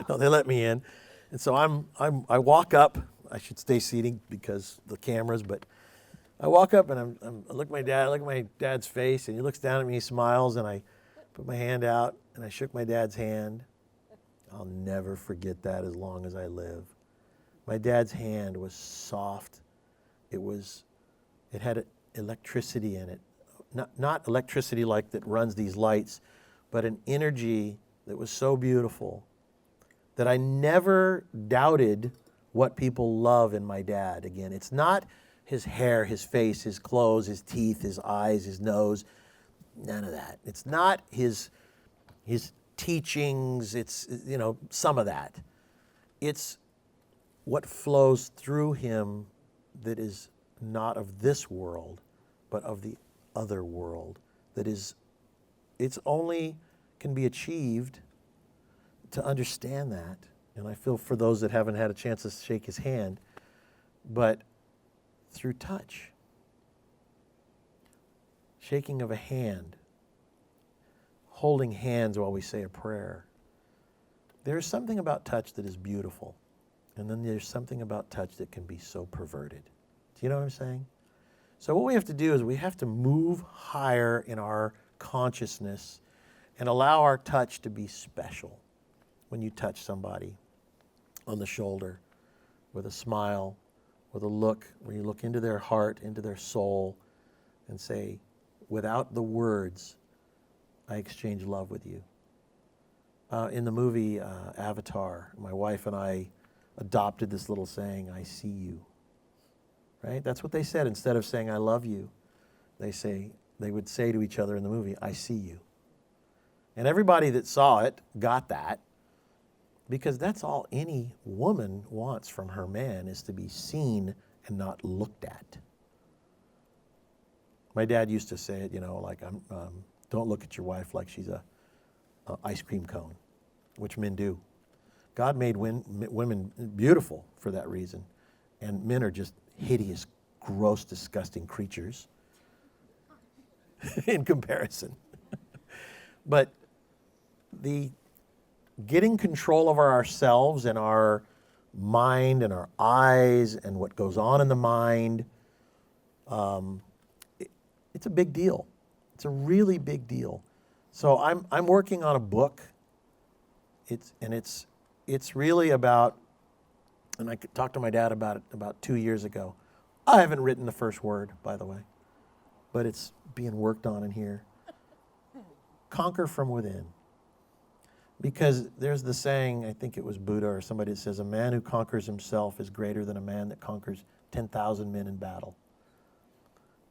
No, they let me in. And so I walk up. I should stay seating because the cameras, but I walk up and I look at my dad's face, and he looks down at me, he smiles, and I put my hand out and I shook my dad's hand. I'll never forget that as long as I live. My dad's hand was soft. It had electricity in it. Not electricity like that runs these lights, but an energy that was so beautiful that I never doubted what people love in my dad. Again, it's not his hair, his face, his clothes, his teeth, his eyes, his nose, none of that. It's not his teachings, it's, some of that. It's what flows through him that is not of this world, but of the other world. It's only can be achieved to understand that. And I feel for those that haven't had a chance to shake his hand, but through touch. Shaking of a hand, holding hands while we say a prayer. There's something about touch that is beautiful. And then there's something about touch that can be so perverted. Do you know what I'm saying? So what we have to do is we have to move higher in our consciousness and allow our touch to be special. When you touch somebody on the shoulder with a smile, with a look, where you look into their heart, into their soul, and say, without the words, I exchange love with you. In the movie Avatar, my wife and I adopted this little saying, I see you. Right? That's what they said. Instead of saying, I love you, they would say to each other in the movie, I see you. And everybody that saw it got that, because that's all any woman wants from her man, is to be seen and not looked at. My dad used to say it, don't look at your wife like she's a ice cream cone, which men do. God made women beautiful for that reason, and men are just hideous, gross, disgusting creatures in comparison. But the getting control over ourselves and our mind and our eyes and what goes on in the mind, it's a big deal. It's a really big deal. So I'm working on a book. It's really about, and I talked to my dad about it about 2 years ago. I haven't written the first word, by the way, but it's being worked on in here. Conquer from within. Because there's the saying, I think it was Buddha or somebody that says, a man who conquers himself is greater than a man that conquers 10,000 men in battle.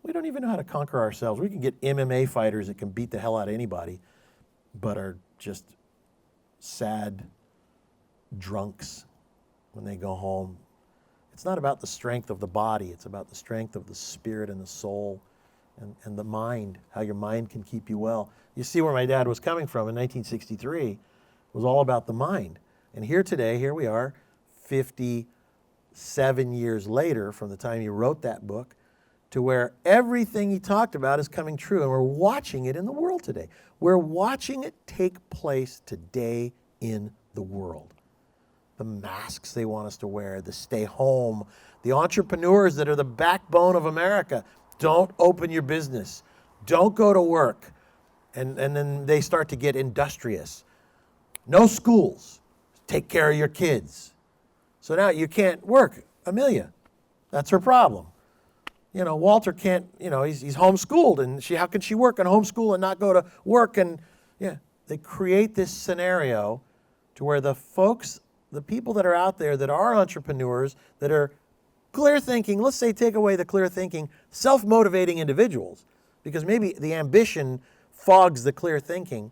We don't even know how to conquer ourselves. We can get MMA fighters that can beat the hell out of anybody, but are just sad drunks when they go home. It's not about the strength of the body. It's about the strength of the spirit and the soul and the mind, how your mind can keep you well. You see where my dad was coming from in 1963. It was all about the mind. And here we are, 57 years later from the time he wrote that book, to where everything he talked about is coming true. And we're watching it in the world today. We're watching it take place today in the world. The masks they want us to wear, the stay home, the entrepreneurs that are the backbone of America. Don't open your business. Don't go to work. And then they start to get industrious. No schools. Take care of your kids. So now you can't work. Amelia, that's her problem. Walter can't, he's homeschooled, and how can she work and homeschool and not go to work? And they create this scenario to where the people that are out there that are entrepreneurs, that are clear thinking, let's say take away the clear thinking, self-motivating individuals, because maybe the ambition fogs the clear thinking,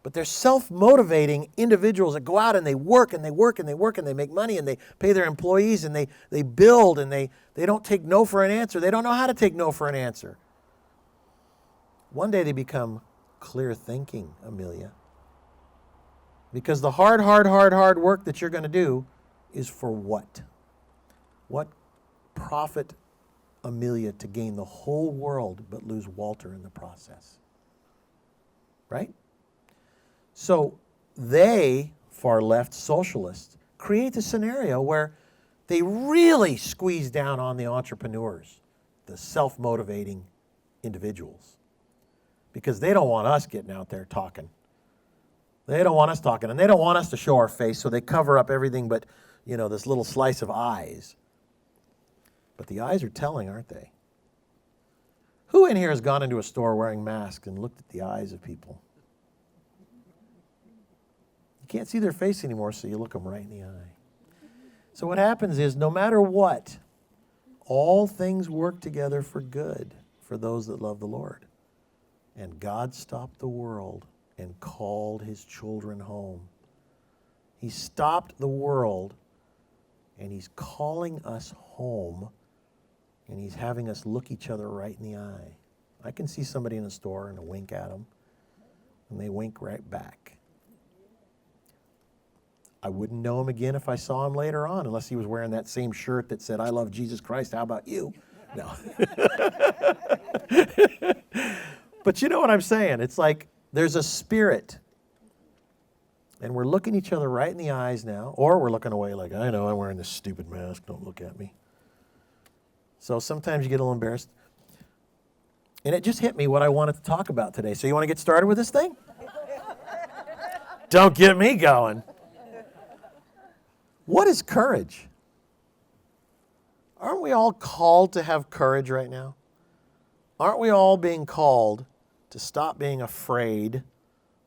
but they're self-motivating individuals that go out and they work and they work and they work and they make money and they pay their employees and they build and they don't take no for an answer. They don't know how to take no for an answer. One day they become clear thinking, Amelia. Because the hard work that you're going to do is for what? What profit, Amelia, to gain the whole world but lose Walter in the process? Right? So they far left socialists create the scenario where they really squeeze down on the entrepreneurs, the self-motivating individuals, because they don't want us getting out there talking. They don't want us talking, and they don't want us to show our face, so they cover up everything but, this little slice of eyes. But the eyes are telling, aren't they? Who in here has gone into a store wearing masks and looked at the eyes of people? You can't see their face anymore, so you look them right in the eye. So what happens is, no matter what, all things work together for good for those that love the Lord. And God stopped the world and called his children home. He stopped the world, and he's calling us home, and he's having us look each other right in the eye. I can see somebody in a store and I wink at them, and they wink right back. I wouldn't know him again if I saw him later on, unless he was wearing that same shirt that said, "I love Jesus Christ, how about you?" No. But you know what I'm saying? It's like there's a spirit, and we're looking each other right in the eyes now, or we're looking away like, "I know I'm wearing this stupid mask, don't look at me." So sometimes you get a little embarrassed. And it just hit me what I wanted to talk about today. So you want to get started with this thing? Don't get me going. What is courage? Aren't we all called to have courage right now? Aren't we all being called to stop being afraid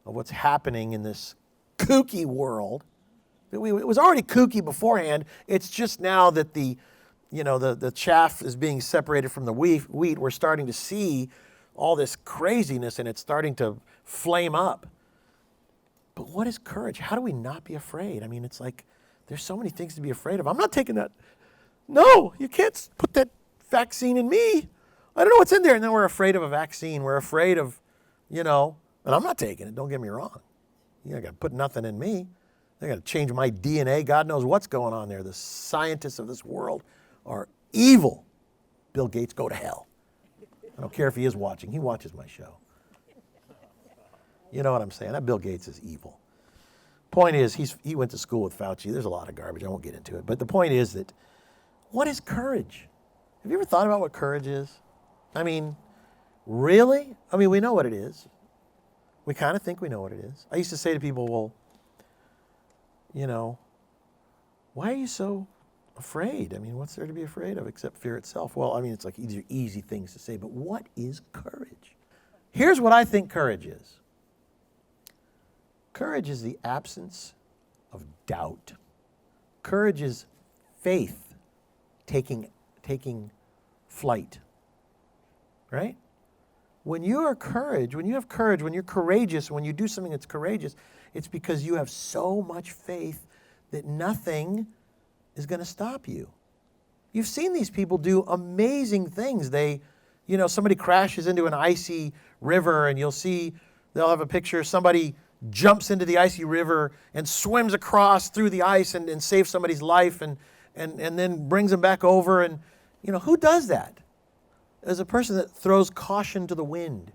of what's happening in this kooky world? It was already kooky beforehand. It's just now that the chaff is being separated from the wheat. We're starting to see all this craziness, and it's starting to flame up. But what is courage? How do we not be afraid? I mean, it's like there's so many things to be afraid of. I'm not taking that. No, you can't put that vaccine in me. I don't know what's in there. And then we're afraid of a vaccine. We're afraid of, and I'm not taking it. Don't get me wrong. You're not going to put nothing in me. They're going to change my DNA. God knows what's going on there. The scientists of this world are evil. Bill Gates, go to hell. I don't care if he is watching. He watches my show. You know what I'm saying? That Bill Gates is evil. Point is, he went to school with Fauci. There's a lot of garbage. I won't get into it. But the point is that, what is courage? Have you ever thought about what courage is? I mean, really? I mean, we know what it is. We kind of think we know what it is. I used to say to people, well, why are you so afraid? I mean, what's there to be afraid of except fear itself? Well, I mean, it's like these are easy things to say, but what is courage? Here's what I think courage is. Courage is the absence of doubt. Courage is faith taking flight, right? When you have courage, when you're courageous, when you do something that's courageous, it's because you have so much faith that nothing is going to stop you. You've seen these people do amazing things. Somebody crashes into an icy river, and they'll have a picture, somebody jumps into the icy river and swims across through the ice and saves somebody's life and then brings them back over. And, who does that? There's a person that throws caution to the wind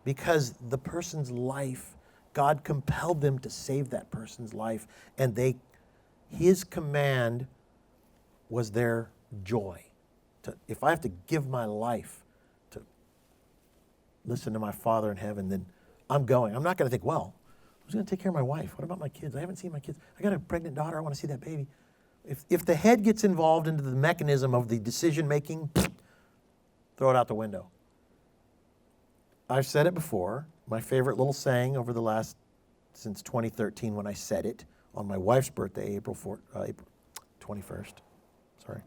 because the person's life, God compelled them to save that person's life, and his command was their joy. If I have to give my life to listen to my Father in heaven, then I'm going. I'm not going to think, well, who's going to take care of my wife? What about my kids? I haven't seen my kids. I got a pregnant daughter. I want to see that baby. If the head gets involved into the mechanism of the decision-making, throw it out the window. I've said it before. My favorite little saying since 2013 when I said it on my wife's birthday, April 21st. Sorry.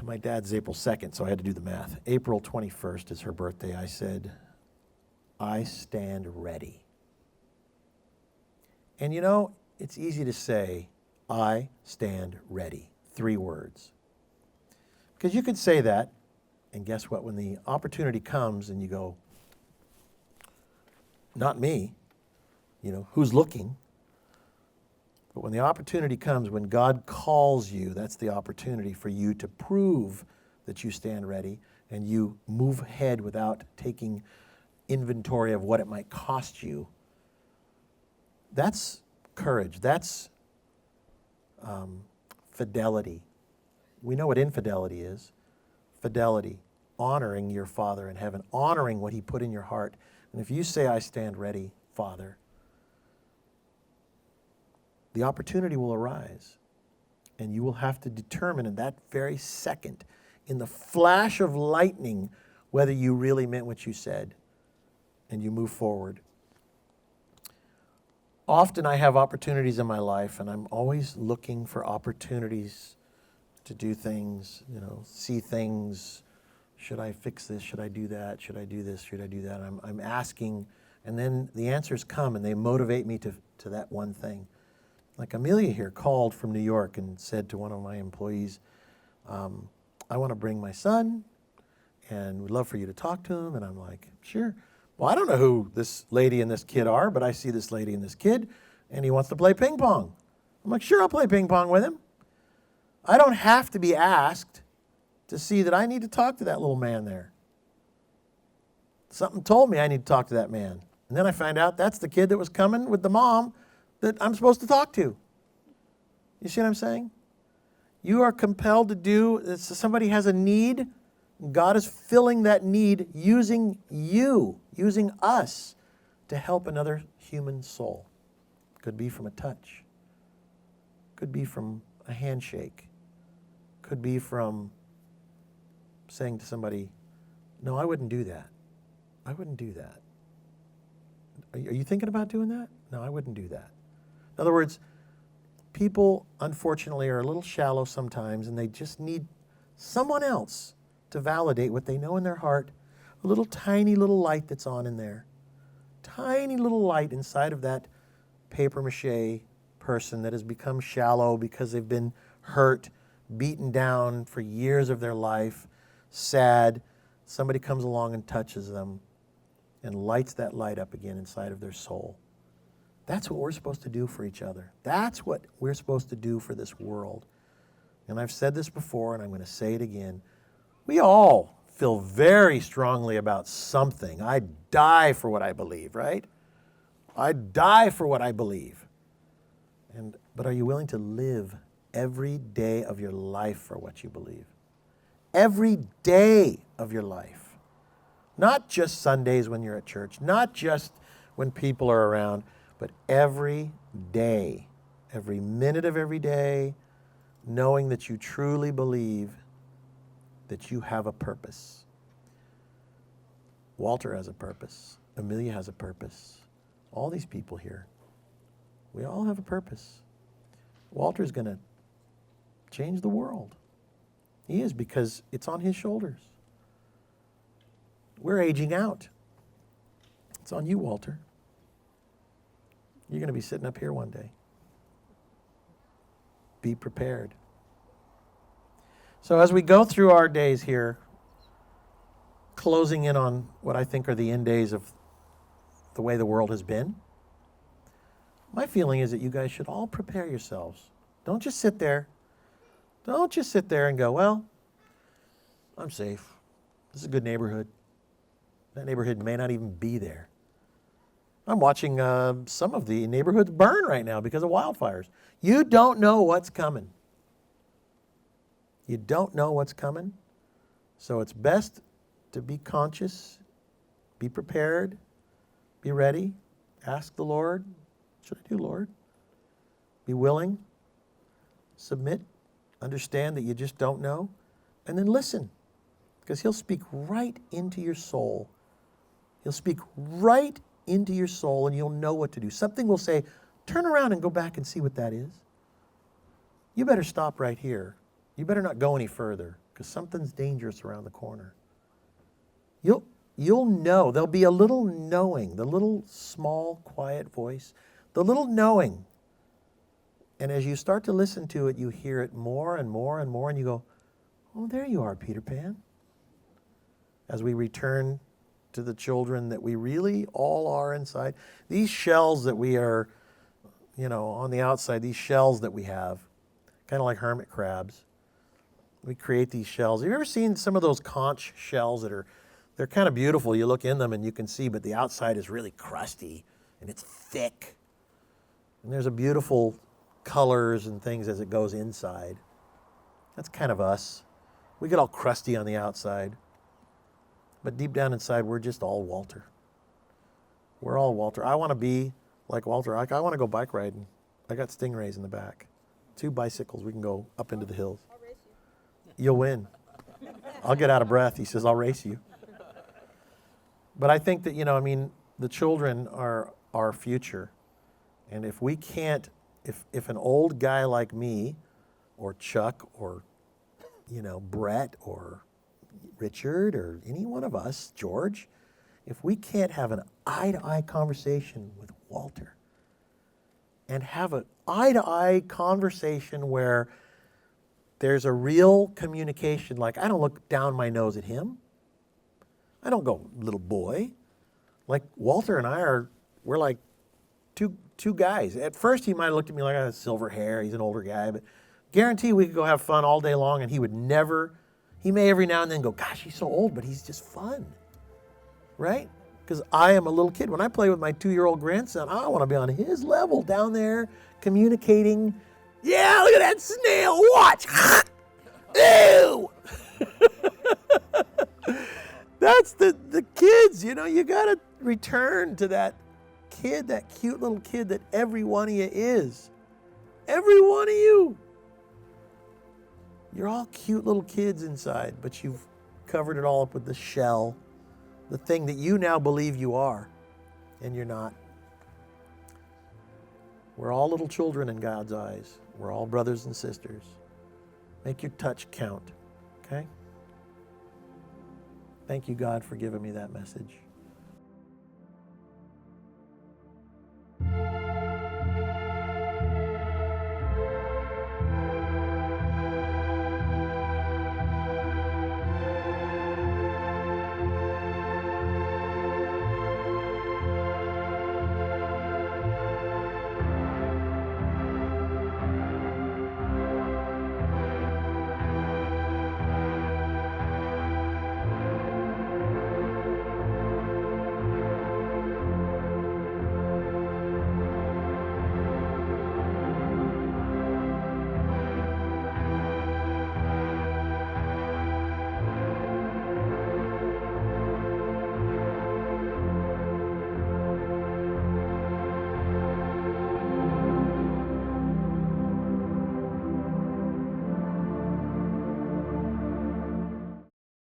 My dad's April 2nd, so I had to do the math. April 21st is her birthday. I said, I stand ready. And it's easy to say, I stand ready. 3 words. Because you could say that, and guess what? When the opportunity comes and you go, not me, who's looking? But when the opportunity comes, when God calls you, that's the opportunity for you to prove that you stand ready and you move ahead without taking inventory of what it might cost you. That's courage. That's fidelity. We know what infidelity is. Fidelity, honoring your Father in heaven, honoring what He put in your heart. And if you say, I stand ready, Father, the opportunity will arise. And you will have to determine in that very second, in the flash of lightning, whether you really meant what you said. And you move forward. Often I have opportunities in my life, and I'm always looking for opportunities to do things, see things. Should I fix this? Should I do that? Should I do this? Should I do that? I'm asking, and then the answers come, and they motivate me to that one thing. Like Amelia here called from New York and said to one of my employees, I want to bring my son, and we'd love for you to talk to him. And I'm like, sure. Well, I don't know who this lady and this kid are, but I see this lady and this kid, and he wants to play ping pong. I'm like, sure, I'll play ping pong with him. I don't have to be asked to see that I need to talk to that little man there. Something told me I need to talk to that man. And then I find out that's the kid that was coming with the mom that I'm supposed to talk to. You see what I'm saying? You are compelled to do, somebody has a need, God is filling that need using you, using us to help another human soul. Could be from a touch. Could be from a handshake. Could be from saying to somebody, no, I wouldn't do that. I wouldn't do that. Are you thinking about doing that? No, I wouldn't do that. In other words, people, unfortunately, are a little shallow sometimes, and they just need someone else to validate what they know in their heart, a little tiny little light that's on in there. Tiny little light inside of that papier-mâché person that has become shallow because they've been hurt, beaten down for years of their life, sad. Somebody comes along and touches them and lights that light up again inside of their soul. That's what we're supposed to do for each other. That's what we're supposed to do for this world. And I've said this before, and I'm going to say it again. We all feel very strongly about something. I die for what I believe, right? I die for what I believe. But are you willing to live every day of your life for what you believe? Every day of your life. Not just Sundays when you're at church, not just when people are around, but every day, every minute of every day, knowing that you truly believe that you have a purpose. Walter has a purpose. Amelia has a purpose. All these people here, we all have a purpose. Walter's going to change the world. He is, because it's on his shoulders. We're aging out. It's on you, Walter. You're going to be sitting up here one day. Be prepared. So as we go through our days here, closing in on what I think are the end days of the way the world has been, my feeling is that you guys should all prepare yourselves. Don't just sit there. Don't just sit there and go, well, I'm safe. This is a good neighborhood. That neighborhood may not even be there. I'm watching some of the neighborhoods burn right now because of wildfires. You don't know what's coming. You don't know what's coming. So it's best to be conscious, be prepared, be ready, ask the Lord, what should I do, Lord? Be willing, submit, understand that you just don't know, and then listen, because He'll speak right into your soul. He'll speak right into your soul, and you'll know what to do. Something will say, turn around and go back and see what that is. You better stop right here. You better not go any further, because something's dangerous around the corner. You'll know. There'll be a little knowing, the little small, quiet voice, the little knowing. And as you start to listen to it, you hear it more and more and more, and you go, oh, there you are, Peter Pan. As we return to the children that we really all are inside, these shells that we are, on the outside, these shells that we have, kind of like hermit crabs. We create these shells. Have you ever seen some of those conch shells that they're kind of beautiful? You look in them and you can see, but the outside is really crusty and it's thick. And there's a beautiful colors and things as it goes inside. That's kind of us. We get all crusty on the outside. But deep down inside, we're just all Walter. We're all Walter. I want to be like Walter. I want to go bike riding. I got Stingrays in the back. 2 bicycles. We can go up into the hills. I'll race you. You'll win. I'll get out of breath. He says, I'll race you. But I think that, the children are our future. And if we can't, if an old guy like me, or Chuck, or, Brett, or Richard, or any one of us, George, if we can't have an eye-to-eye conversation with Walter, and have an eye-to-eye conversation where there's a real communication, like I don't look down my nose at him. I don't go, little boy. Like Walter and we're like two guys. At first he might have looked at me like I had silver hair, he's an older guy, but guarantee we could go have fun all day long and he may every now and then go, gosh, he's so old, but he's just fun, right? Because I am a little kid. When I play with my 2-year-old grandson, I want to be on his level down there communicating. Yeah, look at that snail, watch. Ew! That's the kids, you got to return to that kid, that cute little kid that every one of you is. Every one of you. You're all cute little kids inside, but you've covered it all up with the shell, the thing that you now believe you are, and you're not. We're all little children in God's eyes. We're all brothers and sisters. Make your touch count, okay? Thank you, God, for giving me that message.